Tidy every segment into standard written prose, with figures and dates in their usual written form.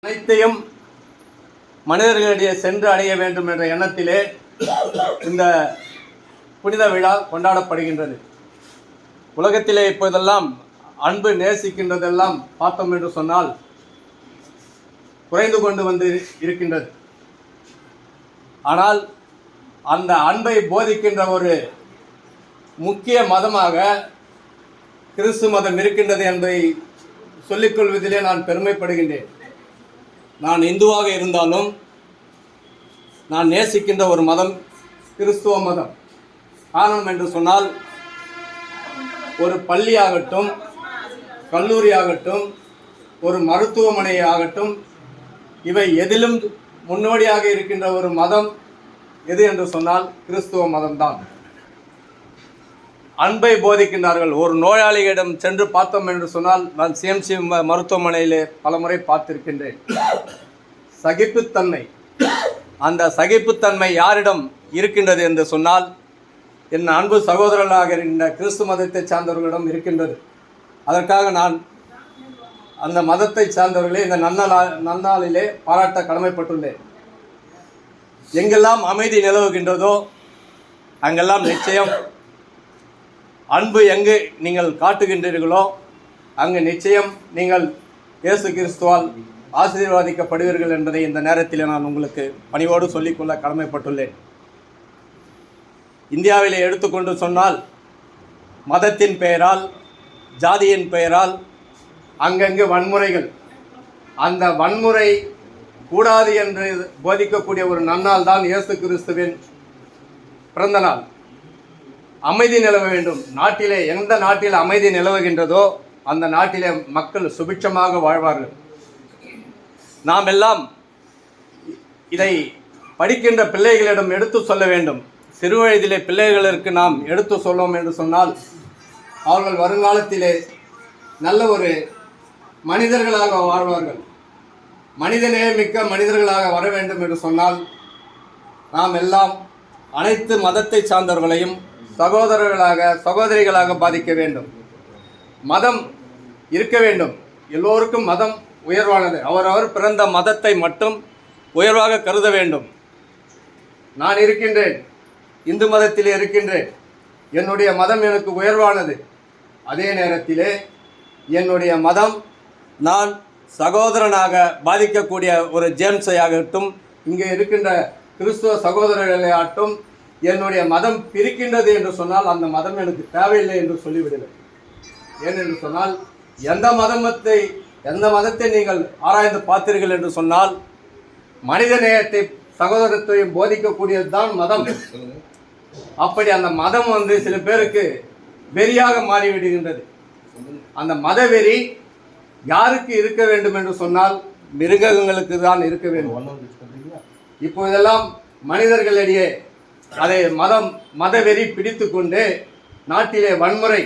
அனைத்தையும் மனிதர்களிடையே சென்று அடைய வேண்டும் என்ற எண்ணத்திலே இந்த புனித விழா கொண்டாடப்படுகின்றது. உலகத்திலே இப்போதெல்லாம் அன்பு நேசிக்கின்றதெல்லாம் பார்த்தோம் என்று சொன்னால் குறைந்து கொண்டு வந்து இருக்கின்றது. ஆனால் அந்த அன்பை போதிக்கின்ற ஒரு முக்கிய மதமாக கிறிஸ்து மதம் இருக்கின்றது என்பதை சொல்லிக்கொள்வதிலே நான் பெருமைப்படுகின்றேன். நான் இந்துவாக இருந்தாலும் நான் நேசிக்கின்ற ஒரு மதம் கிறிஸ்துவ மதம். காரணம் என்று சொன்னால் ஒரு பள்ளியாகட்டும், கல்லூரியாகட்டும், ஒரு மருத்துவமனை ஆகட்டும், இவை எதிலும் முன்னோடியாக இருக்கின்ற ஒரு மதம் எது என்று சொன்னால் கிறிஸ்துவ மதம்தான். அன்பை போதிக்கின்றார்கள். ஒரு நோயாளிகளிடம் சென்று பார்த்தோம் என்று சொன்னால், நான் சிஎம்சி மருத்துவமனையிலே பலமுறை பார்த்திருக்கின்றேன். சகிப்புத்தன்மை, அந்த சகிப்புத்தன்மை யாரிடம் இருக்கின்றது என்று சொன்னால் என் அன்பு சகோதரர்களாக இருக்கின்ற கிறிஸ்து மதத்தை சார்ந்தவர்களிடம் இருக்கின்றது. அதற்காக நான் அந்த மதத்தை சார்ந்தவர்களே இந்த நன்னாளிலே பாராட்ட கடமைப்பட்டுள்ளேன். எங்கெல்லாம் அமைதி நிலவுகின்றதோ அங்கெல்லாம் நிச்சயம் அன்பு எங்கு நீங்கள் காட்டுகின்றீர்களோ அங்கு நிச்சயம் நீங்கள் இயேசு கிறிஸ்துவால் ஆசீர்வாதிக்கப்படுவீர்கள் என்பதை இந்த நேரத்தில் நான் உங்களுக்கு பணிவோடு சொல்லிக்கொள்ள கடமைப்பட்டுள்ளேன். இந்தியாவிலே எடுத்துக்கொண்டு சொன்னால் மதத்தின் பெயரால், ஜாதியின் பெயரால் அங்கங்கு வன்முறைகள். அந்த வன்முறை கூடாது என்று போதிக்கக்கூடிய ஒரு நன்னாள் தான் இயேசு கிறிஸ்துவின் பிறந்த நாள். அமைதி நிலவ வேண்டும். நாட்டிலே எந்த நாட்டில் அமைதி நிலவுகின்றதோ அந்த நாட்டிலே மக்கள் சுபிட்சமாக வாழ்வார்கள். நாம் எல்லாம் இதை படிக்கின்ற பிள்ளைகளிடம் எடுத்து சொல்ல வேண்டும். சிறு வயதிலே பிள்ளைகளுக்கு நாம் எடுத்து சொல்வோம் என்று சொன்னால் அவர்கள் வருங்காலத்திலே நல்ல ஒரு மனிதர்களாக வாழ்வார்கள். மனிதநேயமிக்க மனிதர்களாக வர வேண்டும் என்று சொன்னால் நாம் எல்லாம் அனைத்து மதத்தை சார்ந்தவர்களையும் சகோதரர்களாக, சகோதரிகளாக பாதிக்க வேண்டும். மதம் இருக்க வேண்டும். எல்லோருக்கும் மதம் உயர்வானது. அவரவர் பிறந்த மதத்தை மட்டும் உயர்வாக கருத வேண்டும். நான் இருக்கின்றேன், இந்து மதத்திலே இருக்கின்றேன், என்னுடைய மதம் எனக்கு உயர்வானது. அதே நேரத்திலே என்னுடைய மதம் நான் சகோதரனாக பாதிக்கக்கூடிய ஒரு ஜேம்ஸை ஆகட்டும், இங்கே இருக்கின்ற கிறிஸ்துவ சகோதரர்களாகட்டும், என்னுடைய மதம் பிரிக்கின்றது என்று சொன்னால் அந்த மதம் எனக்கு தேவையில்லை என்று சொல்லிவிடுவேன். ஏனென்று சொன்னால் எந்த மதத்தை நீங்கள் ஆராய்ந்து பார்த்தீர்கள் என்று சொன்னால் மனித நேயத்தை, சகோதரத்தையும் போதிக்கக்கூடியது தான் மதம். அப்படி அந்த மதம் சில பேருக்கு வெறியாக மாறிவிடுகின்றது. அந்த மத வெறி யாருக்கு இருக்க வேண்டும் என்று சொன்னால் மிருகங்களுக்கு தான் இருக்க வேண்டும். இப்போதெல்லாம் மனிதர்களிடையே அதை மதவெறி பிடித்து கொண்டு நாட்டிலே வன்முறை.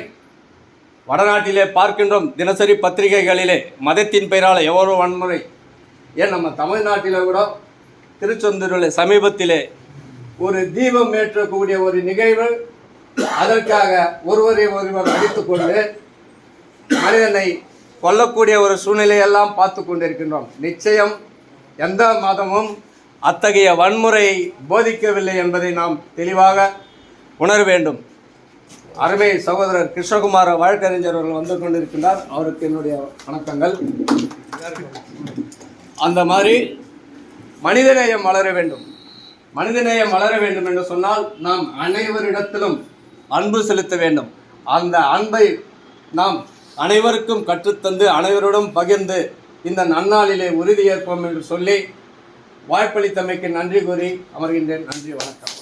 வடநாட்டிலே பார்க்கின்றோம், தினசரி பத்திரிகைகளிலே மதத்தின் பெயரால் எவ்வளோ வன்முறை. ஏன் நம்ம தமிழ்நாட்டில் கூட திருச்செந்தூரில் சமீபத்திலே ஒரு தீபம் ஏற்றக்கூடிய ஒரு நிகழ்வு, அதற்காக ஒருவரை ஒருவர் அடித்து கொண்டு மனிதனை கொல்லக்கூடிய ஒரு சூழ்நிலையெல்லாம் பார்த்து கொண்டிருக்கின்றோம். நிச்சயம் எந்த மதமும் அத்தகைய வன்முறையை போதிக்கவில்லை என்பதை நாம் தெளிவாக உணர வேண்டும். அருமை சகோதரர் கிருஷ்ணகுமார வழக்கறிஞர் அவர்கள் வந்து கொண்டிருக்கின்றார். அவருக்கு என்னுடைய வணக்கங்கள். அந்த மாதிரி மனிதநேயம் வளர வேண்டும். மனிதநேயம் வளர வேண்டும் என்று சொன்னால் நாம் அனைவரிடத்திலும் அன்பு செலுத்த வேண்டும். அந்த அன்பை நாம் அனைவருக்கும் கற்றுத்தந்து அனைவருடன் பகிர்ந்து இந்த நன்னாளிலே உறுதியேற்போம் என்று சொல்லி வாய்ப்பளித்தமைக்கு நன்றி கூறி அமர்கின்றேன். நன்றி, வணக்கம்.